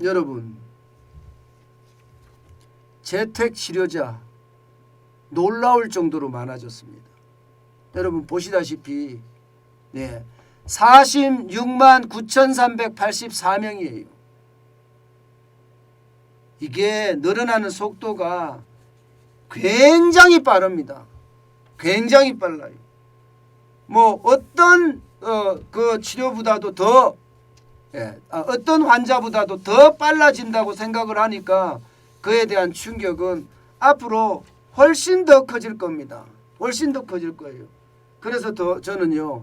여러분, 재택치료자 놀라울 정도로 많아졌습니다. 여러분 보시다시피 46만 9,384명이에요. 이게 늘어나는 속도가 굉장히 빠릅니다. 굉장히 빨라요. 뭐 어떤 그 치료보다도 더 어떤 환자보다도 더 빨라진다고 생각을 하니까 그에 대한 충격은 앞으로 훨씬 더 커질 겁니다. 훨씬 더 커질 거예요. 그래서 저는요,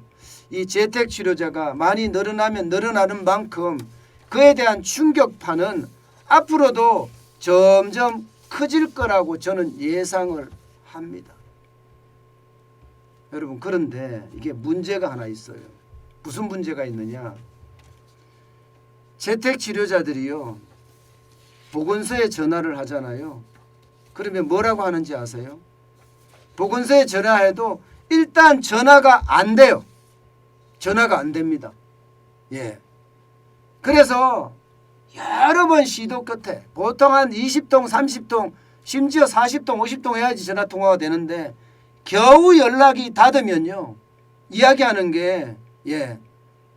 이 재택치료자가 많이 늘어나면 늘어나는 만큼 그에 대한 충격파는 앞으로도 점점 커질 거라고 저는 예상을 합니다. 여러분, 그런데 이게 문제가 하나 있어요. 무슨 문제가 있느냐? 재택치료자들이요, 보건소에 전화를 하잖아요. 그러면 뭐라고 하는지 아세요? 보건소에 전화해도 일단 전화가 안 돼요. 전화가 안 됩니다. 그래서 여러 번 시도 끝에 보통 한 20통, 30통, 심지어 40통, 50통 해야지 전화 통화가 되는데 겨우 연락이 닿으면요, 이야기하는 게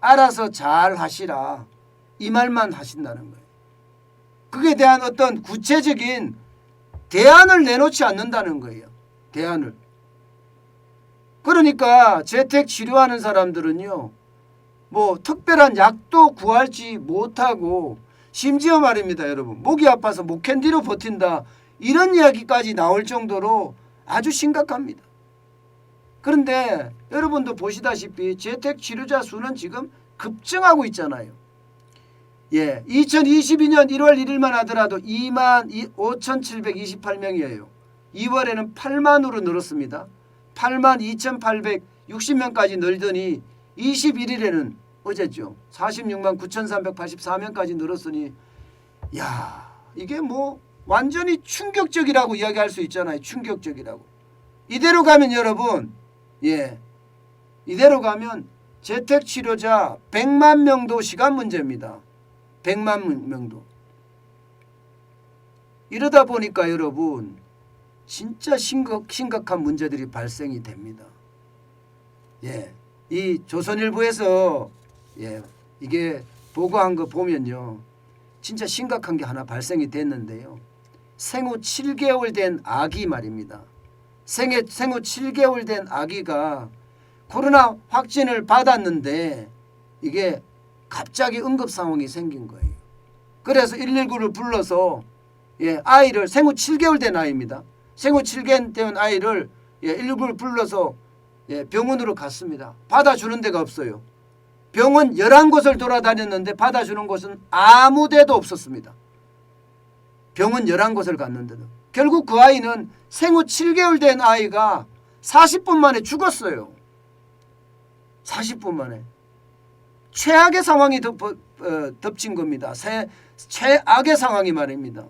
알아서 잘 하시라, 이 말만 하신다는 거예요. 그에 대한 어떤 구체적인 대안을 내놓지 않는다는 거예요. 대안을. 그러니까 재택치료하는 사람들은요, 뭐 특별한 약도 구하지 못하고, 심지어 말입니다, 여러분, 목이 아파서 목 캔디로 버틴다, 이런 이야기까지 나올 정도로 아주 심각합니다. 그런데 여러분도 보시다시피 재택치료자 수는 지금 급증하고 있잖아요. 2022년 1월 1일만 하더라도 25,728명이에요. 2월에는 8만으로 늘었습니다. 82,860명까지 늘더니 21일에는 어제죠, 46만 9,384명까지 늘었으니, 이게 뭐 완전히 충격적이라고 이야기할 수 있잖아요. 충격적이라고. 이대로 가면 여러분, 이대로 가면 재택치료자 100만 명도 시간 문제입니다. 100만 명도. 이러다 보니까 여러분 진짜 심각한 문제들이 발생이 됩니다. 이 조선일보에서 이게 보고한 거 보면요, 진짜 심각한 게 하나 발생이 됐는데요. 생후 7개월 된 아기 말입니다. 생후 7개월 된 아기가 코로나 확진을 받았는데 이게 갑자기 응급 상황이 생긴 거예요. 그래서 119를 불러서 아이를, 생후 7개월 된 아이입니다. 생후 7개월 된 아이를 119를 불러서 병원으로 갔습니다. 받아주는 데가 없어요. 병원 11곳을 돌아다녔는데 받아주는 곳은 아무 데도 없었습니다. 병원 11곳을 갔는데도. 결국 그 아이는 생후 7개월 된 아이가 40분 만에 죽었어요. 40분 만에. 최악의 상황이 덮친 겁니다. 최악의 상황이 말입니다.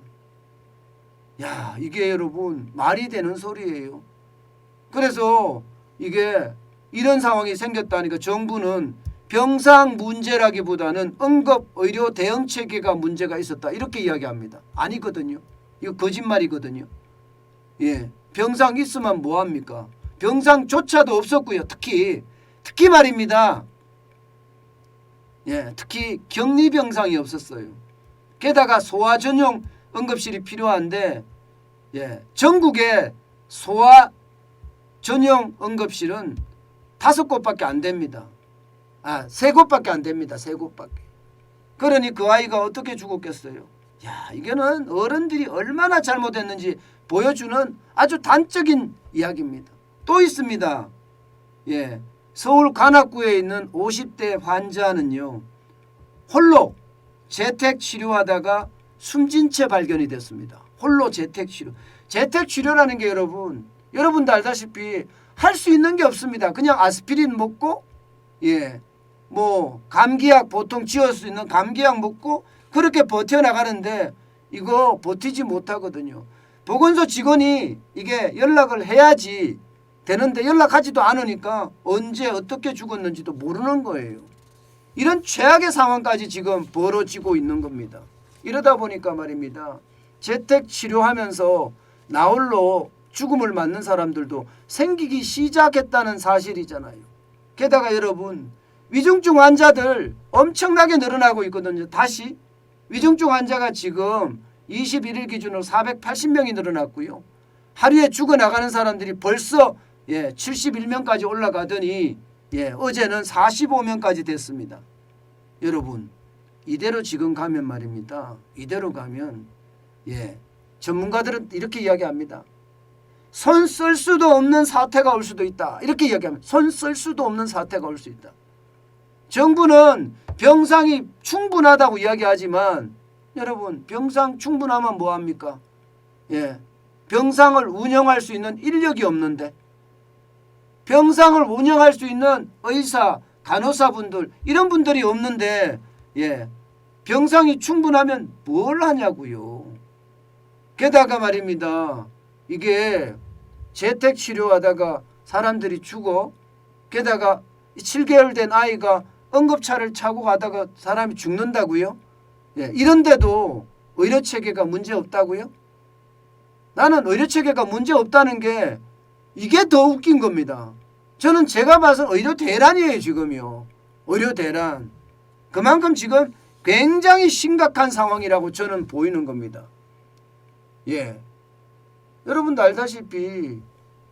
이게 여러분 말이 되는 소리예요. 그래서 이게 이런 상황이 생겼다니까 정부는 병상 문제라기보다는 응급의료 대응체계가 문제가 있었다, 이렇게 이야기합니다. 아니거든요. 이거 거짓말이거든요. 병상 있으면 뭐합니까? 병상조차도 없었고요. 특히 말입니다. 특히 격리병상이 없었어요. 게다가 소아 전용 응급실이 필요한데 전국에 소아 전용 응급실은 5곳밖에 안 됩니다. 3곳밖에 안 됩니다. 3곳밖에. 그러니 그 아이가 어떻게 죽었겠어요? 이거는 어른들이 얼마나 잘못했는지 보여주는 아주 단적인 이야기입니다. 또 있습니다. 서울 관악구에 있는 50대 환자는요, 홀로 재택치료하다가 숨진 채 발견이 됐습니다. 홀로 재택치료. 재택치료라는 게 여러분도 알다시피 할 수 있는 게 없습니다. 그냥 아스피린 먹고 뭐 감기약, 보통 지을 수 있는 감기약 먹고 그렇게 버텨나가는데 이거 버티지 못하거든요. 보건소 직원이 이게 연락을 해야지 되는데 연락하지도 않으니까 언제 어떻게 죽었는지도 모르는 거예요. 이런 최악의 상황까지 지금 벌어지고 있는 겁니다. 이러다 보니까 말입니다. 재택 치료하면서 나홀로 죽음을 맞는 사람들도 생기기 시작했다는 사실이잖아요. 게다가 여러분 위중증 환자들 엄청나게 늘어나고 있거든요. 다시 위중증 환자가 지금 21일 기준으로 480명이 늘어났고요. 하루에 죽어나가는 사람들이 벌써 71명까지 올라가더니 어제는 45명까지 됐습니다. 여러분 이대로 지금 가면 말입니다. 이대로 가면 전문가들은 이렇게 이야기합니다. 손 쓸 수도 없는 사태가 올 수도 있다. 이렇게 이야기합니다. 손 쓸 수도 없는 사태가 올 수 있다. 정부는 병상이 충분하다고 이야기하지만 여러분 병상 충분하면 뭐합니까? 병상을 운영할 수 있는 인력이 없는데 병상을 운영할 수 있는 의사, 간호사분들 이런 분들이 없는데 병상이 충분하면 뭘 하냐고요. 게다가 말입니다. 이게 재택치료하다가 사람들이 죽어 게다가 7개월 된 아이가 응급차를 타고 가다가 사람이 죽는다고요? 이런데도 의료체계가 문제없다고요? 나는 의료체계가 문제없다는 게 이게 더 웃긴 겁니다. 저는 제가 봐서 의료대란이에요. 지금요. 의료대란. 그만큼 지금 굉장히 심각한 상황이라고 저는 보이는 겁니다. 여러분도 알다시피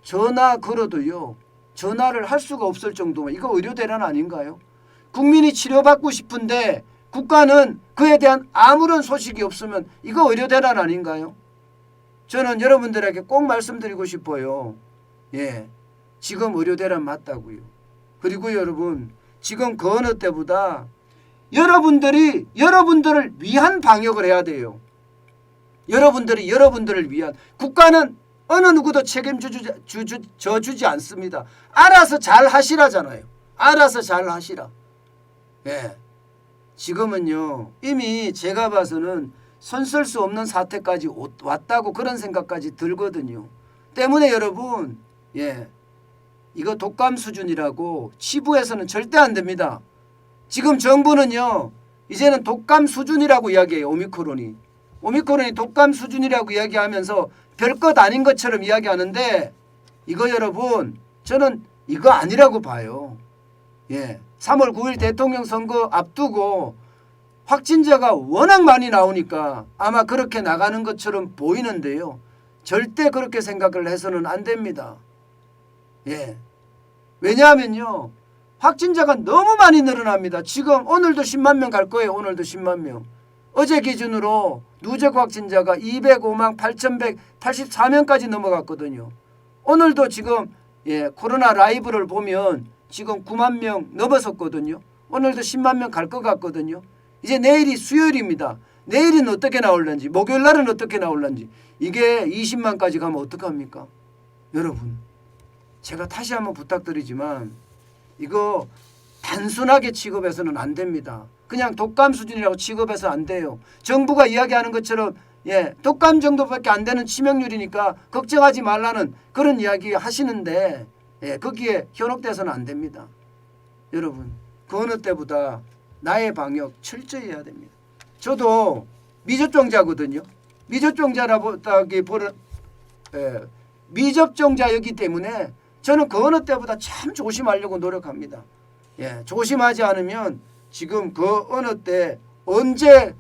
전화 걸어도요. 전화를 할 수가 없을 정도면 이거 의료대란 아닌가요? 국민이 치료받고 싶은데 국가는 그에 대한 아무런 소식이 없으면 이거 의료대란 아닌가요? 저는 여러분들에게 꼭 말씀드리고 싶어요. 지금 의료대란 맞다고요. 그리고 여러분 지금 그 어느 때보다 여러분들이 여러분들을 위한 방역을 해야 돼요. 여러분들이 여러분들을 위한 국가는 어느 누구도 책임져주지 않습니다. 알아서 잘 하시라잖아요. 알아서 잘 하시라. 지금은요 이미 제가 봐서는 손 쓸 수 없는 사태까지 왔다고 그런 생각까지 들거든요. 때문에 여러분 이거 독감 수준이라고 치부해서는 절대 안 됩니다. 지금 정부는요 이제는 독감 수준이라고 이야기해요. 오미크론이 독감 수준이라고 이야기하면서 별것 아닌 것처럼 이야기하는데 이거 여러분 저는 이거 아니라고 봐요. 3월 9일 대통령 선거 앞두고 확진자가 워낙 많이 나오니까 아마 그렇게 나가는 것처럼 보이는데요. 절대 그렇게 생각을 해서는 안 됩니다. 왜냐하면요. 확진자가 너무 많이 늘어납니다. 지금 오늘도 10만 명 갈 거예요. 오늘도 10만 명. 어제 기준으로 누적 확진자가 205만 8,184명까지 넘어갔거든요. 오늘도 지금 코로나 라이브를 보면 지금 9만 명 넘어섰거든요. 오늘도 10만 명 갈 것 같거든요. 이제 내일이 수요일입니다. 내일은 어떻게 나올는지 목요일 날은 어떻게 나올는지 이게 20만까지 가면 어떡합니까? 여러분 제가 다시 한번 부탁드리지만 이거 단순하게 취급해서는 안 됩니다. 그냥 독감 수준이라고 취급해서 안 돼요. 정부가 이야기하는 것처럼 독감 정도밖에 안 되는 치명률이니까 걱정하지 말라는 그런 이야기 하시는데 거기에 현혹돼서는 안 됩니다. 여러분 그 어느 때보다 나의 방역 철저히 해야 됩니다. 저도 미접종자거든요. 미접종자였기 때문에 저는 그 어느 때보다 참 조심하려고 노력합니다. 조심하지 않으면 지금 그 어느 때 언제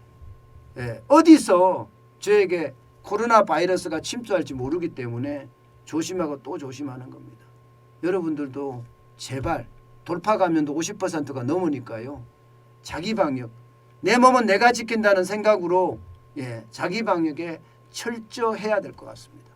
어디서 저에게 코로나 바이러스가 침투할지 모르기 때문에 조심하고 또 조심하는 겁니다. 여러분들도 제발 돌파 감염도 50%가 넘으니까요. 자기 방역 내 몸은 내가 지킨다는 생각으로 자기 방역에 철저해야 될 것 같습니다.